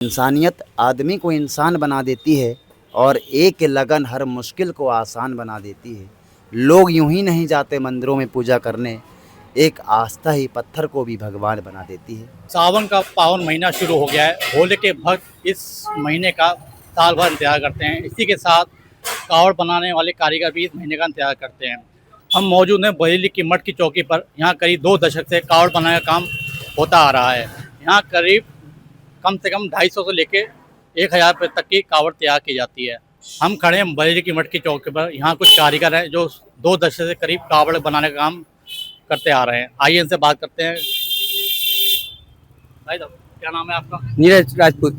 इंसानियत आदमी को इंसान बना देती है और एक लगन हर मुश्किल को आसान बना देती है। लोग यूं ही नहीं जाते मंदिरों में पूजा करने, एक आस्था ही पत्थर को भी भगवान बना देती है। सावन का पावन महीना शुरू हो गया है। होली के भक्त इस महीने का साल भर इंतजार करते हैं। इसी के साथ कावड़ बनाने वाले कारीगर भी इस महीने का इंतजार करते हैं। हम मौजूद हैं बरेली की मठ की चौकी पर। यहाँ करीब 2 दशक से कावड़ बनाने का काम होता आ रहा है। यहाँ करीब कम से कम 250 से लेके 1000 रुपये तक की कावड़ तैयार की जाती है। हम खड़े हैं बरेली की मठ की चौकी पर। यहाँ कुछ कारीगर हैं जो 2 दशक से करीब कावड़ बनाने का काम करते आ रहे हैं। आइए इनसे बात करते हैं। भाई साहब, क्या नाम है आपका? नीरज राजपूत।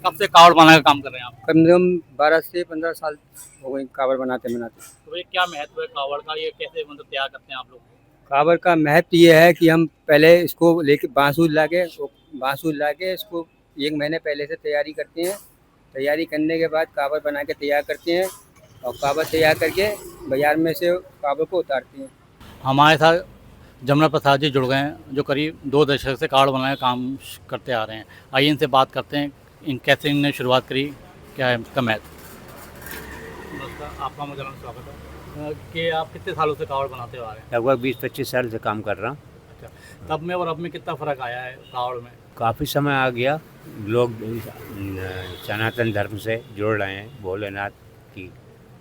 कब से कावड़ बनाने का काम कर रहे हैं आप? कम से कम 12 से 15 साल हो गए कावड़ बनाते बनाते। तो ये क्या महत्व है कावड़ का? ये कैसे मतलब तैयार करते हैं आप लोग? कावड़ का महत्व ये है कि हम पहले इसको लेके बांसुर ला के इसको 1 महीने पहले से तैयारी करते हैं। तैयारी करने के बाद कावड़ बना के तैयार करते हैं और कावड़ तैयार करके बाजार में से कावड़ को उतारते हैं। हमारे साथ जमुना प्रसाद जी जुड़ गए हैं जो करीब 2 दशक से कावड़ बनाने का काम करते आ रहे हैं। आइए इनसे बात करते हैं कैसे इन्होंने शुरुआत करी, क्या है इसका महत्व। नमस्कार, आपका मुझे स्वागत है। कि आप कितने सालों से कावड़ बनाते आ रहे हैं? लगभग 20-25 साल से काम कर रहा हूँ। अच्छा, तब में और अब में कितना फ़र्क आया है कावड़ में? काफ़ी समय आ गया। लोग सनातन धर्म से जुड़ रहे हैं, भोलेनाथ की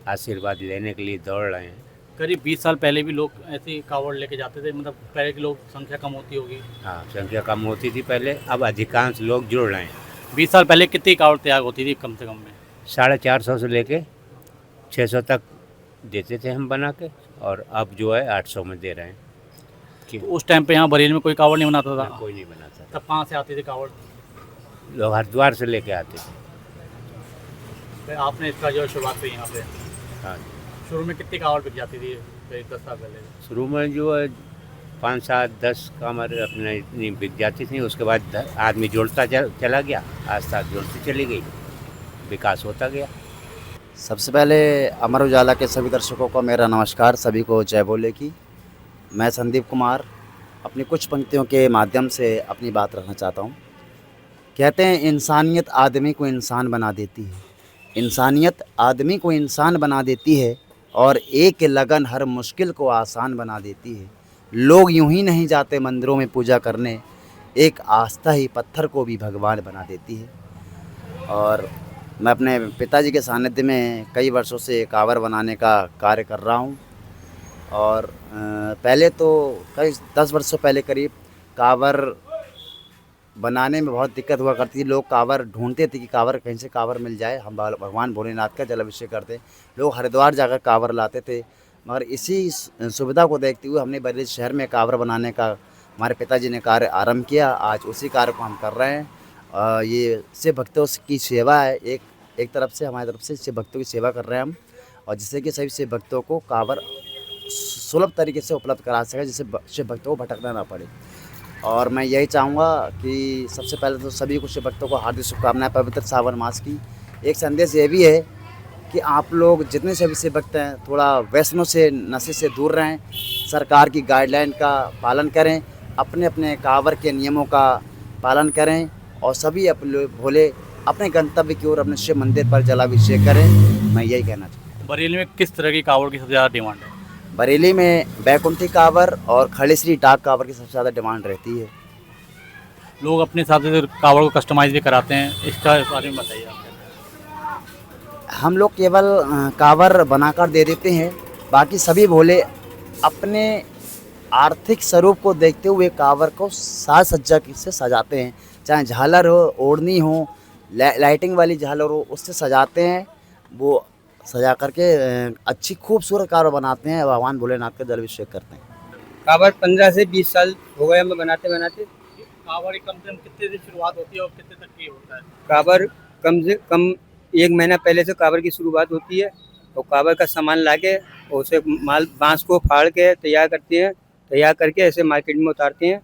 आशीर्वाद लेने के लिए दौड़ रहे हैं। करीब 20 साल पहले भी लोग ऐसी कावड़ लेके जाते थे, मतलब पहले के लोग संख्या कम होती होगी। हाँ, संख्या कम होती थी पहले, अब अधिकांश लोग जुड़ रहे हैं। 20 साल पहले कितनी कावड़ तैयार होती थी कम से कम में? 450 से लेके 600 तक देते थे हम बना के, और अब जो है 800 में दे रहे हैं। तो उस टाइम पे यहाँ बरेली में कोई कावड़ नहीं बनाता था? कोई नहीं बनाता था। तब कहाँ से आती थी कावड़? लोग हरिद्वार से लेके आते थे। फिर आपने इसका जो शुरुआत की यहाँ पे, हाँ, शुरू में कितनी कावड़ बिक जाती थी करीब 10 साल पहले? शुरू में जो है 5, 7, 10 कामर अपने इतनी बिक जाती थी। उसके बाद आदमी जोड़ता चला गया, आस्था जोड़ती चली गई, विकास होता गया। सबसे पहले अमर उजाला के सभी दर्शकों को मेरा नमस्कार, सभी को जय बोले की। मैं संदीप कुमार अपनी कुछ पंक्तियों के माध्यम से अपनी बात रखना चाहता हूँ। कहते हैं इंसानियत आदमी को इंसान बना देती है। इंसानियत आदमी को इंसान बना देती है और एक लगन हर मुश्किल को आसान बना देती है। लोग यूं ही नहीं जाते मंदिरों में पूजा करने, एक आस्था ही पत्थर को भी भगवान बना देती है। और मैं अपने पिताजी के सानिध्य में कई वर्षों से कावड़ बनाने का कार्य कर रहा हूँ। और पहले तो कई 10 वर्षों पहले करीब कावड़ बनाने में बहुत दिक्कत हुआ करती थी। लोग कावड़ ढूंढते थे कि कावड़ कहीं से कावड़ मिल जाए, हम भगवान भोलेनाथ का जल अभिषेक करते। लोग हरिद्वार जाकर कावड़ लाते थे, मगर इसी सुविधा को देखते हुए हमने बरेली शहर में कावड़ बनाने का हमारे पिताजी ने कार्य आरंभ किया। आज उसी कार्य को हम कर रहे हैं। ये शिव भक्तों की सेवा है, एक तरफ से हमारी तरफ से शिव भक्तों की सेवा कर रहे हैं हम, और जिससे कि सभी शिव भक्तों को कावड़ सुलभ तरीके से उपलब्ध करा सके, जिससे शिव भक्तों को भटकना ना पड़े। और मैं यही चाहूँगा कि सबसे पहले तो सभी को शिव भक्तों को हार्दिक शुभकामनाएं पवित्र सावन मास की। एक संदेश ये भी है कि आप लोग जितने सभी शिव भक्त हैं थोड़ा व्यसनों से, नशे से दूर रहें, सरकार की गाइडलाइन का पालन करें, अपने अपने कावड़ के नियमों का पालन करें और सभी भोले अपने गंतव्य की ओर अपने शिव मंदिर पर जलाभिषेक करें। मैं यही कहना चाहता हूँ। बरेली में किस तरह की कावड़ की सबसे ज़्यादा डिमांड है? बरेली में बैकुंठी कावड़ और खड़े श्री डाक कावड़ की सबसे ज़्यादा डिमांड रहती है। लोग अपने हिसाब से कावड़ को कस्टमाइज भी कराते हैं, इसका बारे में बताइए आप। हम लोग केवल कावड़ बनाकर दे देते हैं, बाकी सभी भोले अपने आर्थिक स्वरूप को देखते हुए कावड़ को साज सज्जा से सजाते हैं। चाहे झालर हो, ओढ़नी हो, लाइटिंग वाली झालर हो, उससे सजाते हैं। वो सजा करके अच्छी खूबसूरत कावड़ बनाते हैं, भगवान भोलेनाथ का जल अभिषेक करते हैं। कावड़ 15 से 20 साल हो गए हमें बनाते बनाते। कावड़ कम से कम कितने दिन शुरुआत होती है और कितने तक की होता है? कावड़ कम से कम 1 महीना पहले से कावड़ की शुरुआत होती है और कावड़ का सामान लाके उसे बांस को फाड़ के तैयार करते हैं। तैयार करके ऐसे मार्केट में उतारते हैं।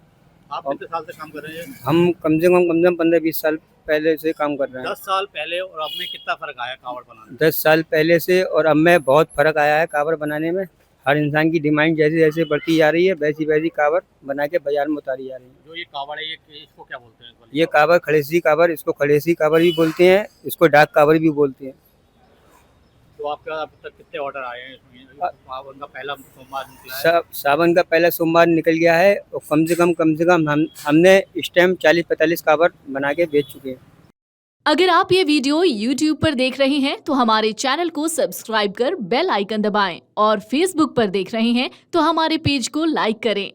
आप कितने साल से काम कर रहे हैं? हम कम से कम 15-20 साल पहले से काम कर रहे हैं। 10 साल पहले और अब में कितना फ़र्क आया कावड़ बनाने में? 10 साल पहले से और अब में बहुत फ़र्क आया है कावड़ बनाने में। हर इंसान की डिमांड जैसे जैसे बढ़ती जा रही है वैसी वैसी कावड़ बना के बाजार में उतारी जा रही है। जो ये कावड़ है, ये इसको क्या बोलते हैं? ये कावड़ खड़ेसी कावड़, इसको खड़ेसी कावड़ भी बोलते हैं, इसको डाक कावड़ भी बोलते हैं। तो आपका अब तक कितने ऑर्डर आए हैं इसमें? सावन का पहला सोमवार निकला है। सावन का पहला सोमवार निकल गया है और कम से कम हमने इस टाइम 40-45 कावड़ बना के बेच चुके हैं। अगर आप ये वीडियो YouTube पर देख रहे हैं तो हमारे चैनल को सब्सक्राइब कर बेल आइकन दबाएं और Facebook पर देख रहे हैं तो हमारे पेज को लाइक करें।